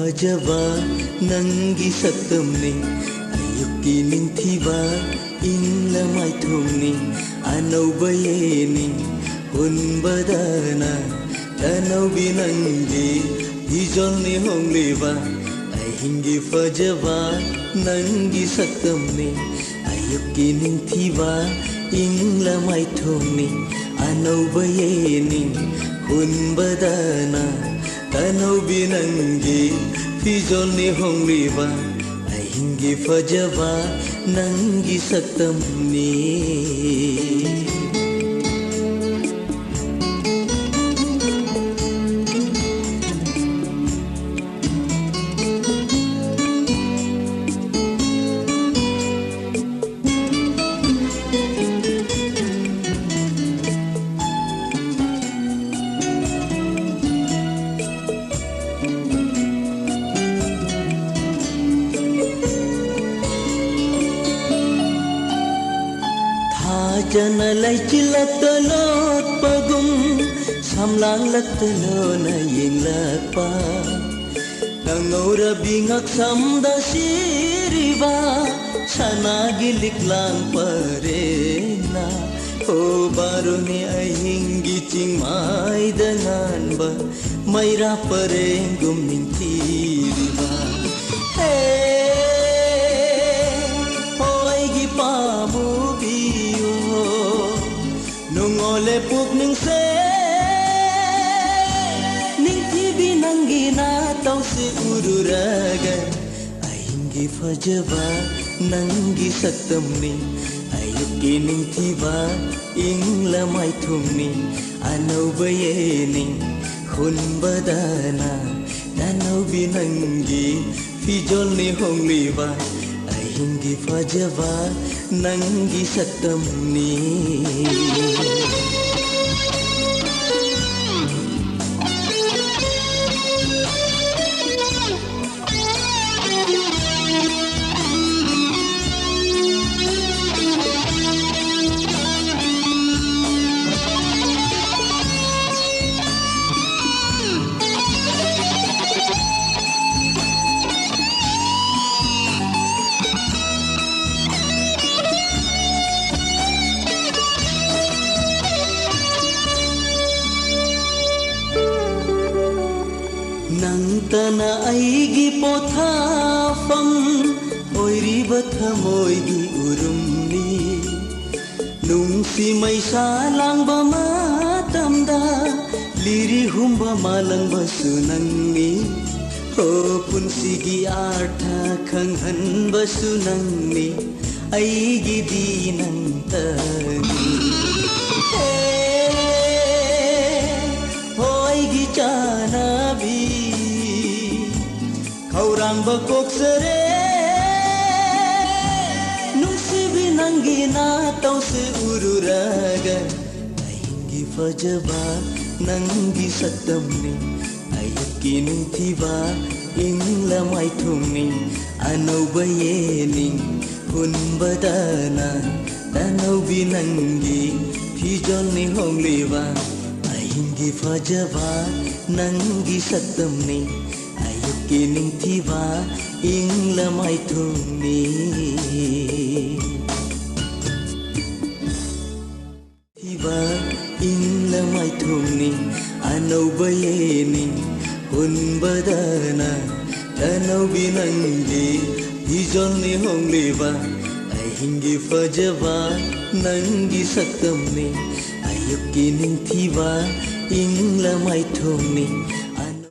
Phajaba Nangi Saktamni Ayuki Ningthiba Inla Maithumni Anaubayeni Hunbadana Tanaubi Nangi Hijolni Hongliba Ahingee Phajaba Nangi Saktamni Ayuki Ningthiba Inla Maithumni Anaubayeni Hunbadana Tanaubi Nangi Hijolni Hongliba Ahingee Phajaba Nangi Saktamni Jana lai chilatalot pagum samlang latalo na yinglatpa Nangaura bingak samda siriba sanagilik lang parena O baroni ahinggi ching mai dangan ba maira pareng gumning tiriba Hey O Eigee pamu Nungole puk ning se Ning tibi nangi na tau se ururaga Ahingee Phajaba Nangi Saktamni Ayuki ning tiba ingla maithumni Anaubayeni hunbadana Tanaubi nangi Hijolni hongliba Ahingee Phajaba Nangi Saktamni Nangtana Eigee pothafam oiriba thamoigi urumni Nungsi maisa langba matamda liri humba malang basunangni Ho punsigi artha khanghan basunangni Eigee dinantani Ho Eigee chanabi Kaurang bakok sere Nungsi binangi na tau se ururaga Ahingee Phajaba Nangi Saktamni Ayuki ningthiba ingla maithumni Anaubayeni hunbadana Tanaubi nangi hijolni hongliba Ahingee Phajaba Nangi Saktamni Ayuki ningthiba ingla maithumni Thiba ingla maithumni Anaubayeni hunbadana Tanaubi nangi hijolni hongliba Ahingee Phajaba Nangi Saktamni Ayuki ningthiba ingla maithumni